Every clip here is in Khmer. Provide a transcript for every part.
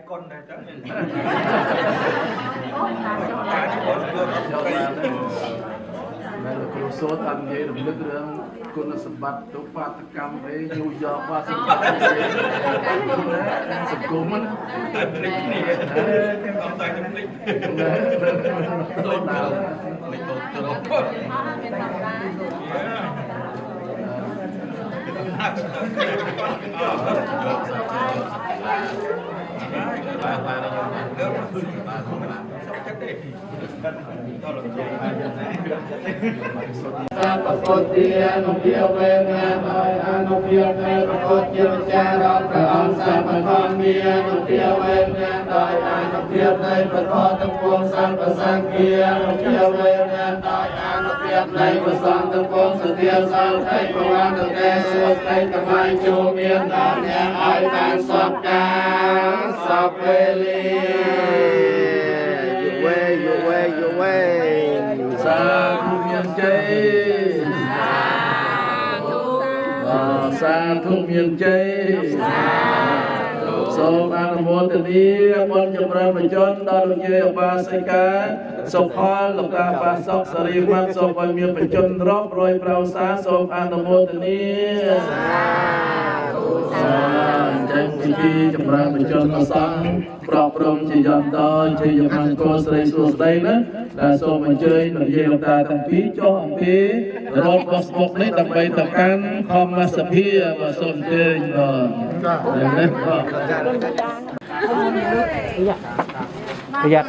con này chắc là cô số tham gia được nước đườngคุณสมบัติตัวปาตกรรมไปอยู่ยอว่าสิ่งสกุลมันต้องตายจริงๆตัวเราไม่ตัวปกติอนุเพียวเวนะโดยอนุเพียวในปกติวิจารณ์พระองค์สัมปทานมีอนุเพียวเวนะโดยอนุเพียวในปกติทั้งปวงสัมปสังกีอนุเพียวเวนะโดยอนุเพียวในปกติทั้งปวงสติสังไทยประวันตั้งแต่สุดในกำลังจูเมียนดอนแห่งอ้อยการสอบการสอบเวลีอยู่เว้ยสาธุเมียนใจสาธุเมียนใจសូមអនុមោទនាបុណ្យចម្រើនបញ្ជនដល់លោកយាយឧបាសិកាសុខផលលោកតាបាសុកសរីវ័តសូមឲ្យមានបញ្ជនរាប់រយប្រោសាសូមអនុមោទនាចេញពីចម្រើនបញ្ជនអសង្ឃប្រកព្រំជាយន្តដល់ជាយមង្គលស្រីសួស្ដីណាដែលសូមអញ្ជើញលោកយាយលោកតាទាំងពីរចុះអំពីរត់បោះស្បុកនេះដើម្បីទៅកាន់ខមសភាបាទសូមអញ្ជើញបាទប្រយ័ត្ន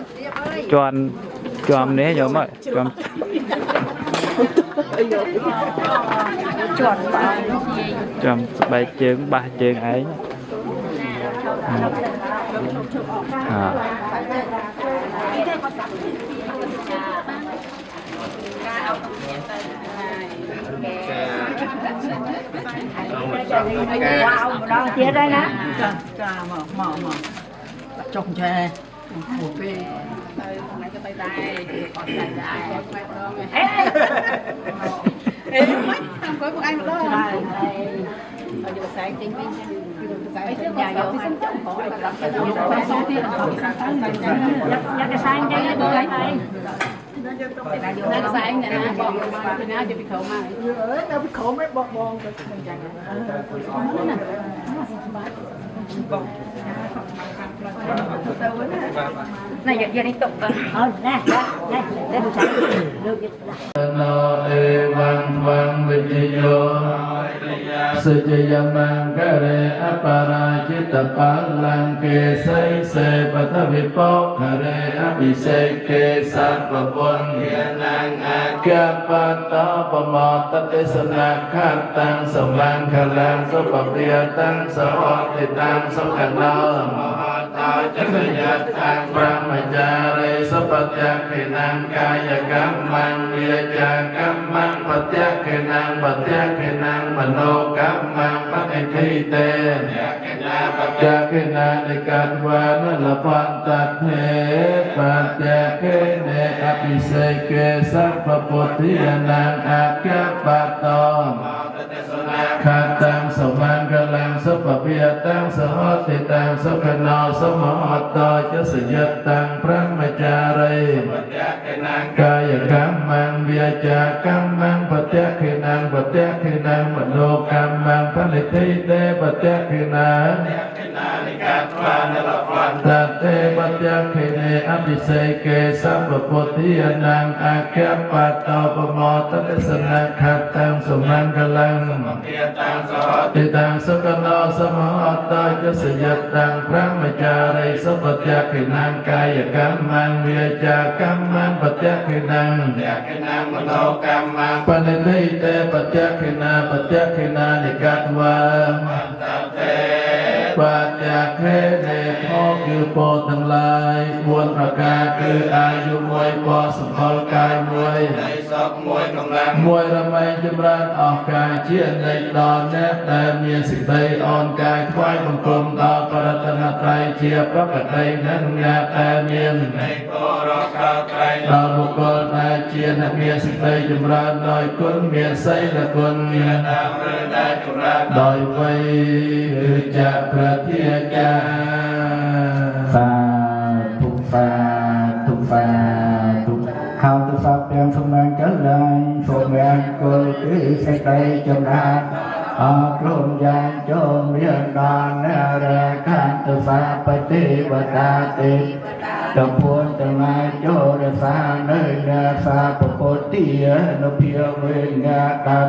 ជាប់នេះយកមកជាប់ស្បែកជើងបាសជើងឯងទៀតហើយណាចាមកចុងចែហូបពេលទៅថ្ងៃក៏ទៅដែរគាត់ទៅដែរអេមិនតាមគាត់ពួកឯងម្ដងហើយយកខ្សែចេញវិញខ្សែចេញយ៉ាយកទីសុំចុងព្រោះឲ្យគាត់ទៅសុំទៀតយកខ្សែចេញទៅហើយយកខ្សែណាបងពីណាយកពីក្រោមមកទៅពីក្រោមឯងបងទៅមិនចាញ់ណាយកនេះទុកអត់ណានេះទៅចាំលើកណោអេវੰวังវិជ្ជយោសុជយមង្គរេអបរាជិតបាលង្កេសៃសេបតវិបោខរេអភិសេកេសត្វពុនធានាងអកបតោបមតទេសនាខតាំងសវង្ខលាំសុពព្រាតាំងសហតិតាំងសុខណោមហតោចសយតាំងប្រមចារិសុបត្យខេណាំកាយកម្មញ្ញវិចាកម្មញ្ញបត្យខេណាំបត្យខេណាំមโนកម្មញ្ញបតិធិតេបត្យខេណានិកាតវានលបន្តថេបត្យខេនេអភិសេកេសព្វពុទ្ធិយនាងអកបតោខតាំសវង្កលំសុពភិយតាំសហតិតាំសុខណោសមហតោចសយតាំងប្រមចារិបត្យខេណាងកាយកម្មញ្ញវាចាកម្មញ្ញបត្យខេណាងបត្យខេណាងមโนកម្មញ្ញបនិធិតេបត្យខេណាងនិកាត្វានលវន្តតេបត្យខេនេអភិសេកេសម្ពពុទ្ធិយនាងអកបតោបមតទេសនាខតាំសវង្កលំតិតាំសុខណោសមហតោចសយតាំងប្រមចារិសុបត្យខេណាងកាយកម្មញ្ញវាចាកម្មញ្ញបត្យខេណាងមโนកម្មញ្ញបនិធិតេបត្យខេណាបត្យខេណានិកាតវាបត្យខេនេខគឺពោទាំងឡាយ4ប្រការគឺអាយុ1ពណ៌សម្ផស្សកាយ1នៃសព1កម្លាំង1រមែងចម្រើនអស់កាយជានិច្ចដល់អ្នកដែលមានសេចក្តីអនកាយថ្វាយបង្គំដល់បរតនត្រ័យជាប្រកបដីនិងអ្នកដែលមាននៃគោរពដល់ត្រៃដល់បុគ្គលដែលជាអ្នកមានសេចក្តីចម្រើនដោយគុណមានសីលគុណមានតាមឬដែលចម្រើនដោយវ័យឬចក្រធាចា ទាំងសំណាងចលាញសូមមានគុលទីសេចក្តីចម្រើនអរគុណយ៉ាងចូលមានដល់អ្នករាកានទសាបតិវតាទេតំពួនទាំងឡាយចូលរសានៅអ្នកសាពពុទ្ធានុភាវេញាដា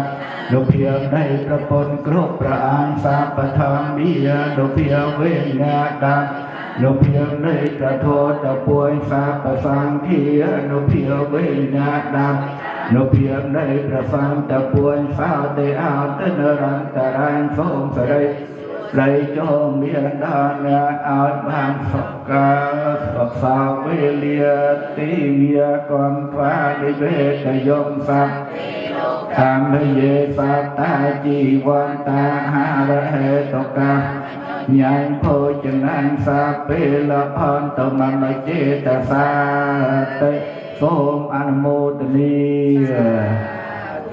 នុភាវនៃប្រពន្ធគ្រប់ព្រះអង្គសាបធម្មានុភាវេញាដានុភាវនៃប្រធោតពួយសាបសង្ឃានុភាវេញាដានុភាវនៃព្រះសង្ឃតពួយសោទេអតនរន្តរានសូមសរិព្រៃចូលមានដល់អ្នកឲ្យបានសុខការសុខសោវេលាទីវាកំផ្លានិវេតយមស័ព្ទតាមយេសតាជីវន្តាហារហេតុកាញ៉ាញ់ភោចនានសាពេលផន្តមមចេតសាតិសូមអនុមោទនី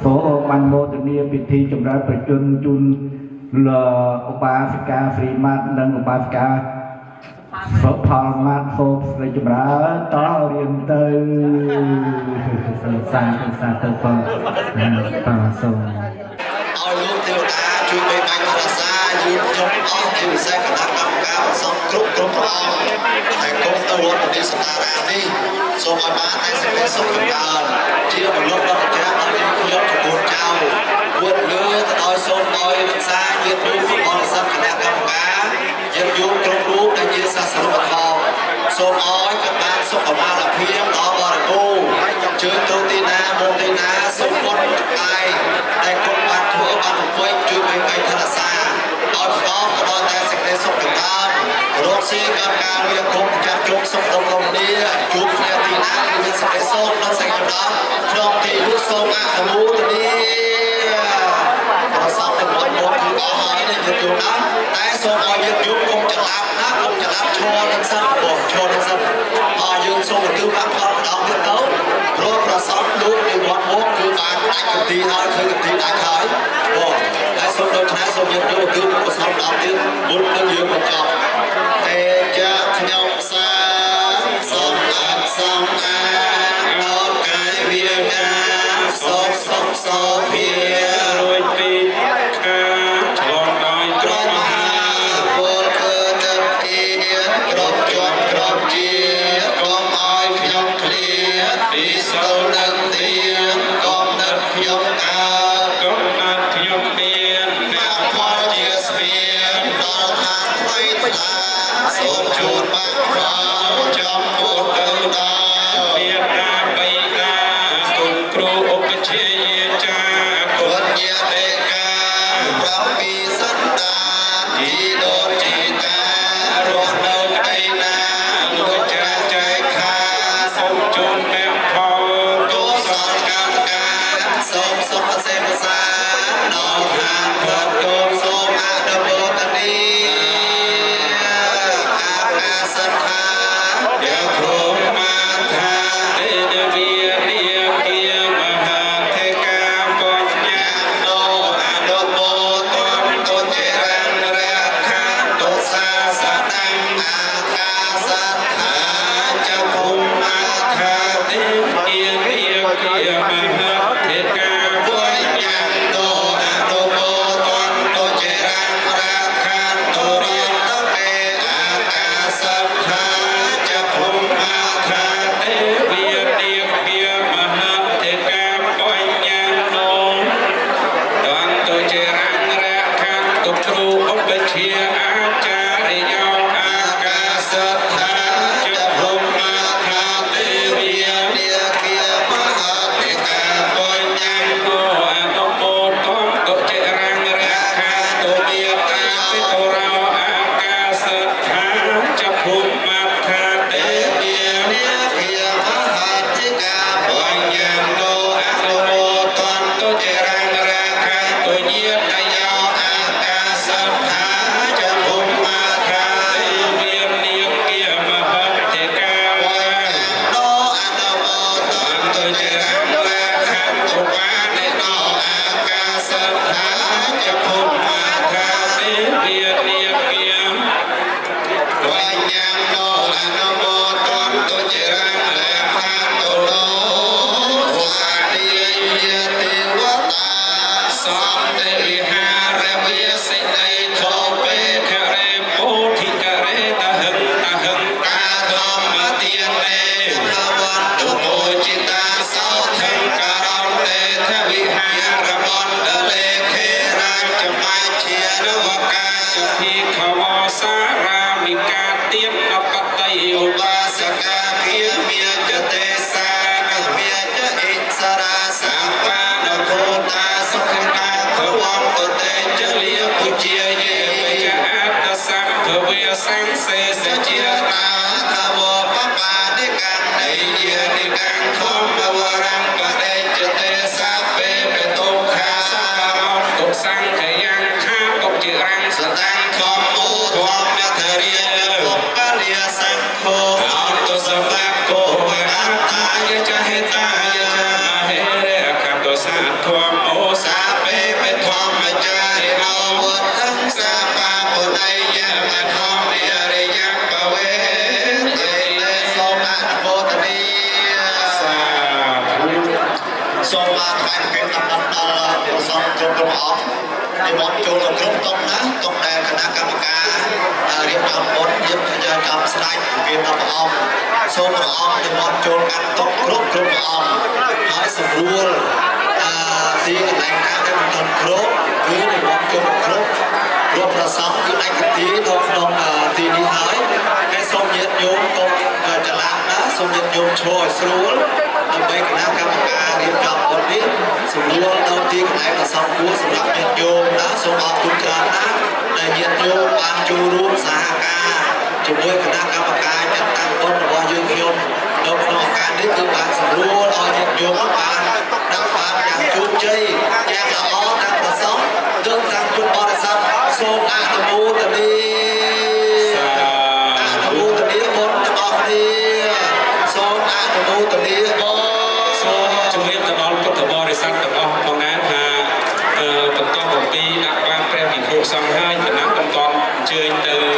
សូមអនុមោទនីពិធីចម្រើនប្រជជនជូនលឧបាសិកាស្រីម៉ាត់និងឧបាសិកាសុផលម៉ាត់សូមស្រីចម្រើនតរៀនទៅសាទៅបងបាទសូមឲ្យលោកទេវតាជួយបីបាច់ថរសាយឺតយប់អស់ជាពិសេសគណៈកម្មការសង្ឃគ្រប់ព្រះអង្គតែគុំទៅវត្តនេះសតារាមនេះសូមឲ្យបានតែសេចក្តីសុខចម្រើនជាមនុษย์ដល់ចាស់ដល់យើងខ្ញុំចំពោះចៅពួតលើទៅឲ្យសូមឲ្យរក្សាញាតិញោមបរិស័ទគណៈកម្មការយើងយោមគ្រប់រូបដែលជាសាសនាធម៌សូមឲ្យក៏បានសុខភាពដល់បរិបូរណ៍ជឿទៅទីណាមកទីណាសូមពុតឯងតែគុំបានធ្វើបានអង្គុយជួយបីបាច់ថរសាឲ្យបន្តក៏ដល់តែសេចក្តីសុខចម្រើនរកស៊ីការការវាគុំចាក់ជុំសុខដល់គ្នាជួបគ្នាទីណាគឺមានសេចក្តីសុខដល់សេចក្តីចម្រើនក្នុងទីនោះសូមអនុមោទនាប្រសពទៅមកគឺអស់ហើយនេះយើងយល់ណាតែសូមឲ្យយើងយល់គុំច្រឡំណាគុំច្រឡំឈរនឹងសិនបងឈរនឹងសិនឲ្យយើងសូមបន្ទោបានផលម្ដងទៀតទៅព្រោះប្រសពលោកនៃវត្តមកគឺបានដាច់កន្ទីហើយគឺកន្ទីដាច់ហើយបងហើយសូមដូចណាសូមយើងយល់គឺប្រសពម្ដងទៀតមុននឹងយើងបញ្ចប់តែចាខ្ញុំសាសូមអរសូមអាដល់កាយវាកាសូមសូមសូមភារួយពីខាឆ្លងដោយត្រង់មហាពលគឺទឹកទីគ្រប់ជាប់គ្រប់ជាកុំឲ្យខ្ញុំឃ្លាតពីសូមនឹងទៀនកុំនឹកខ្ញុំអើកុំនឹកខ្ញុំមានអ្នកផលជាស្ពានដល់ខាងថ្លៃថ្លាសូមជួនបាក់ប្រោចំពោះទៅដល់មានតាបៃតាគុណគ្រូឧបជាយាចាគុណញាតិកាប្រោពីសន្តានជីដូនជីតារស់នៅក្តីណាលោកចាចែកខាសូមជូនព្រះផលកុសលកម្មការសូមសុខសេមសាដល់ខាងព្រមសូមអនុមោទនីអា ទៀតអបតៃ ឧបាសកាគាមាចតេសានមាចអិសរាសាបានភូតាសុខតាភវន្តតេចលិពុជាយេ ចអត្តសង្ឃវេសង្សេស ជា ជា តាធវបបានិកានៃយានិកាធម្មវរំបដេចតេសាពេបេតុខា សកោទុសង្ឃយ៉ាងខាទុជារាំង សតាំងធម្មោធម្មធរិយបុព្វលាសង្ឃោអន្តសម្បាកោអត្តាយចហេតាយ ហេរៈកតសាធម្មអូសា សាពេបេធម្មចារិណោវត្តੰសាបាបុណៃយមធម្មនិរិយបវេតេសូមអនុមោទនី សា សូមបានថ្លែងព្រះដំណឹងដល់ព្រះសង្ឃគ្រប់ព្រះអង្គនិមន្តចូលគ្រប់តុងណាតុងដែលគណៈកម្មការរៀបចំបុណ្យយើងចាំស្ដេចព្រះដល់ព្រះអង្គសូមព្រះអង្គនិមន្តចូលកាន់តុគ្រប់ព្រះអង្គហើយសម្រួលទីកន្លែងណាដែលមិនទាន់គ្រប់គឺនិមន្តចូលគ្រប់ព្រះសង្ឃគឺឯកទីនៅក្នុងទីនេះហើយហើយសូមញាតិញោមកុំច្រឡំណាសូមញាតិញោមឈរឲ្យស្រួលដើម្បីគណៈកម្មការរៀបចំបុណ្យនេះសម្រួលនៅទីកន្លែងដ៏សមគួរសម្រាប់ញាតិញោមណាសូមអរគុណច្រើនណាស់ដែលញាតិញោមបានចូលរួមសហការជាមួយគណៈកម្មការចាត់តាំងបុណ្យរបស់យើងខ្ញុំនៅក្នុងឱកាសនេះគឺបានសម្រួលឲ្យញាតិញោមបានដាក់បានយ៉ាងជោគជ័យយ៉ាងល្អទាំងប្រសងទាំងពុទ្ធបរិស័ទសូមអនុមោទនីអនុមោទនីបុណ្យទាំងអស់គ្នាសូមអនុមោទនីបង សូមជំរាបទៅដល់ពុទ្ធបរិស័ទទាំងអស់ផងដែរថាបន្តអំពីដាក់បានព្រះវិភពសង្ឃហើយគណៈបន្តអញ្ជើញទៅ